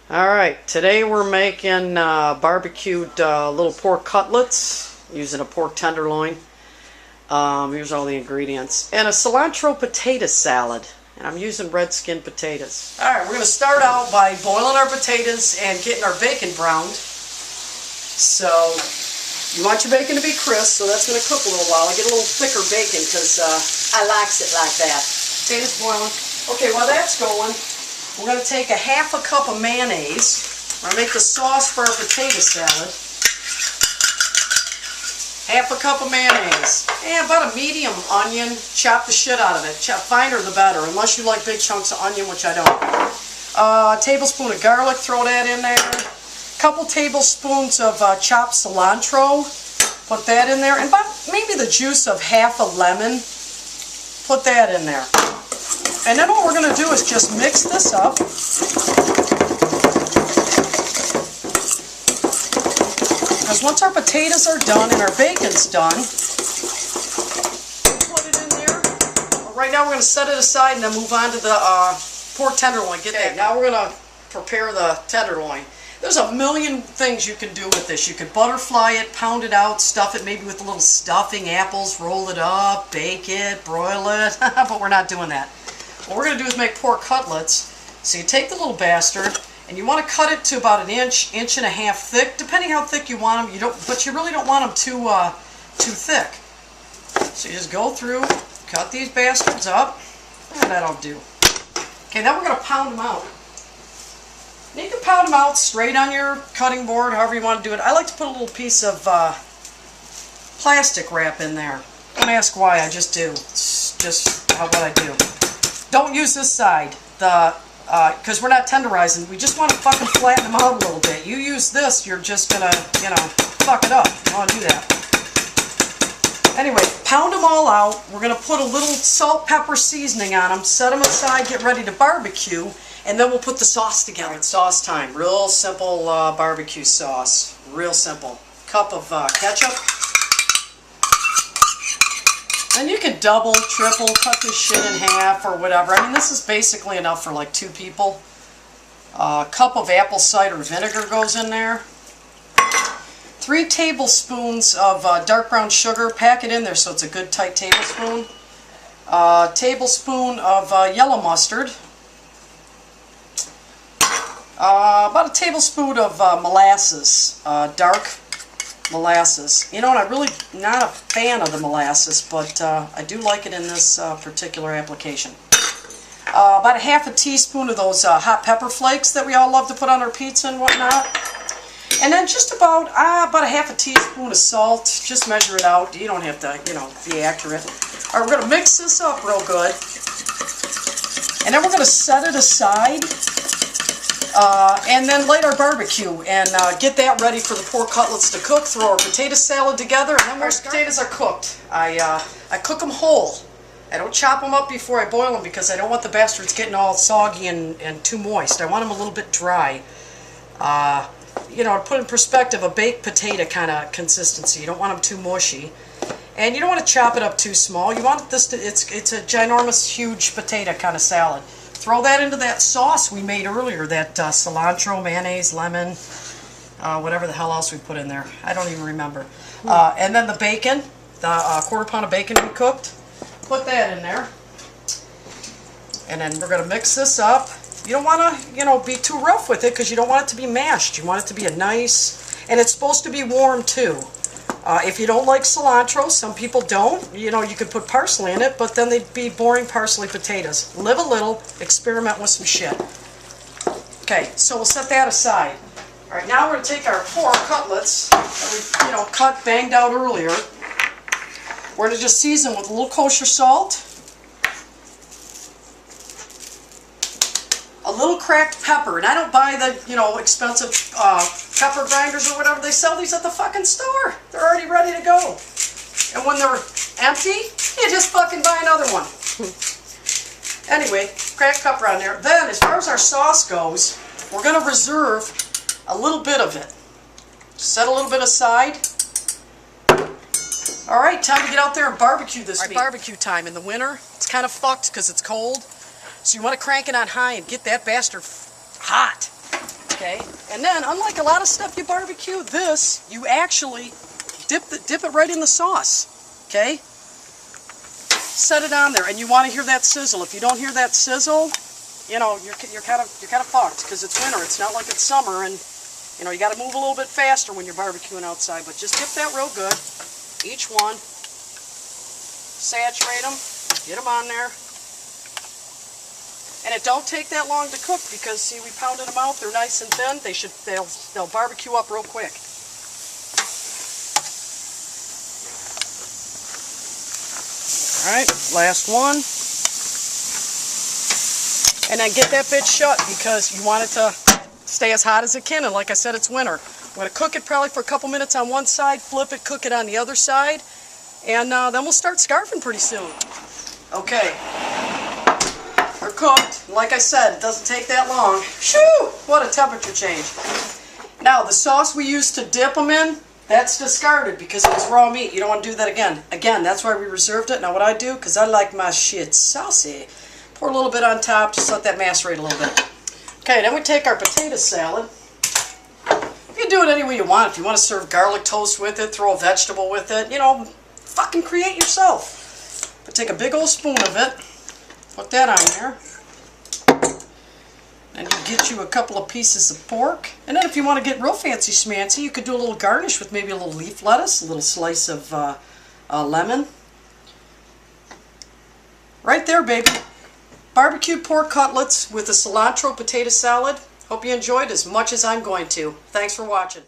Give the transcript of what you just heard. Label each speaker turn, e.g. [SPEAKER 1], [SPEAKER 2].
[SPEAKER 1] Alright, today we're making barbecued little pork cutlets using a pork tenderloin. Here's all the ingredients. And a cilantro potato salad. And I'm using red skin potatoes. Alright, we're going to start out by boiling our potatoes and getting our bacon browned. So, you want your bacon to be crisp, so that's going to cook a little while. I get a little thicker bacon because I likes it like that. Potatoes boiling. Okay, while that's going, we're going to take a half a cup of mayonnaise. We're going to make the sauce for our potato salad. Half a cup of mayonnaise. And about a medium onion. Chop the shit out of it. Chop finer the better, unless you like big chunks of onion, which I don't. A tablespoon of garlic, throw that in there. A couple tablespoons of chopped cilantro. Put that in there. And about maybe the juice of half a lemon. Put that in there. And then what we're going to do is just mix this up. Because once our potatoes are done and our bacon's done, we'll put it in there. Right now we're going to set it aside and then move on to the pork tenderloin. Get that. Now we're going to prepare the tenderloin. There's a million things you can do with this. You could butterfly it, pound it out, stuff it maybe with a little stuffing, apples, roll it up, bake it, broil it, but we're not doing that. What we're going to do is make pork cutlets. So you take the little bastard, and you want to cut it to about an inch, inch and a half thick, depending how thick you want them. But you really don't want them too thick. So you just go through, cut these bastards up, and that'll do. Okay, now we're going to pound them out. And you can pound them out straight on your cutting board, however you want to do it. I like to put a little piece of plastic wrap in there. Don't ask why, I just do. It's just what I do. Don't use this side, because we're not tenderizing. We just want to fucking flatten them out a little bit. You use this, you're just going to, fuck it up. You don't want to do that. Anyway, pound them all out. We're going to put a little salt, pepper seasoning on them, set them aside, get ready to barbecue, and then we'll put the sauce together. It's sauce time. Real simple barbecue sauce. Real simple. Cup of ketchup. And you can double, triple, cut this shit in half or whatever. I mean, this is basically enough for like 2 people. A cup of apple cider vinegar goes in there. 3 tablespoons of dark brown sugar. Pack it in there so it's a good tight tablespoon. A tablespoon of yellow mustard. About a tablespoon of molasses, dark molasses. You know what, I'm really not a fan of the molasses, but I do like it in this particular application. About a half a teaspoon of those hot pepper flakes that we all love to put on our pizza and whatnot. And then just about a half a teaspoon of salt. Just measure it out. You don't have to, be accurate. All right, we're going to mix this up real good. And then we're going to set it aside. And then light our barbecue and get that ready for the pork cutlets to cook. Throw our potato salad together, and then when our potatoes are cooked, I cook them whole. I don't chop them up before I boil them because I don't want the bastards getting all soggy and too moist. I want them a little bit dry. To put in perspective, a baked potato kind of consistency. You don't want them too mushy. And you don't want to chop it up too small. You want this to, it's a ginormous, huge potato kind of salad. Throw that into that sauce we made earlier, that cilantro, mayonnaise, lemon, whatever the hell else we put in there. I don't even remember. And then the bacon, the quarter pound of bacon we cooked. Put that in there. And then we're going to mix this up. You don't want to, be too rough with it because you don't want it to be mashed. You want it to be a nice, and it's supposed to be warm too. If you don't like cilantro, some people don't, you could put parsley in it, but then they'd be boring parsley potatoes. Live a little, experiment with some shit. Okay, so we'll set that aside. Alright, now we're going to take our pork cutlets that we, cut, banged out earlier. We're going to just season with a little kosher salt, a little cracked pepper, and I don't buy the, expensive pepper grinders or whatever. They sell these at the fucking store. They're already ready to go. And when they're empty, you just fucking buy another one. Anyway, cracked pepper on there. Then, as far as our sauce goes, we're going to reserve a little bit of it. Set a little bit aside. Alright, time to get out there and barbecue this meat. Barbecue time in the winter. It's kind of fucked because it's cold. So you want to crank it on high and get that bastard hot. Okay, and then unlike a lot of stuff you barbecue, this you actually dip it right in the sauce. Okay, set it on there, and you want to hear that sizzle. If you don't hear that sizzle, you know you're kind of fucked, because it's winter. It's not like it's summer, and you know you got to move a little bit faster when you're barbecuing outside. But just dip that real good, each one. Saturate them, get them on there. And it don't take that long to cook, because see, we pounded them out. They're nice and thin. They'll barbecue up real quick. All right, last one. And then get that bitch shut, because you want it to stay as hot as it can. And like I said, it's winter. I'm going to cook it probably for a couple minutes on one side, flip it, cook it on the other side, and then we'll start scarfing pretty soon. Okay. They're cooked. Like I said, it doesn't take that long. Shoo! What a temperature change. Now, the sauce we used to dip them in, that's discarded because it was raw meat. You don't want to do that again. Again, that's why we reserved it. Now, what I do, because I like my shit saucy, pour a little bit on top, just let that macerate a little bit. Okay, then we take our potato salad. You can do it any way you want. If you want to serve garlic toast with it, throw a vegetable with it, you know, fucking create yourself. But take a big old spoon of it. Put that on there, and you get you a couple of pieces of pork. And then if you want to get real fancy schmancy, you could do a little garnish with maybe a little leaf lettuce, a little slice of lemon. Right there, baby. Barbecue pork cutlets with a cilantro potato salad. Hope you enjoyed as much as I'm going to. Thanks for watching.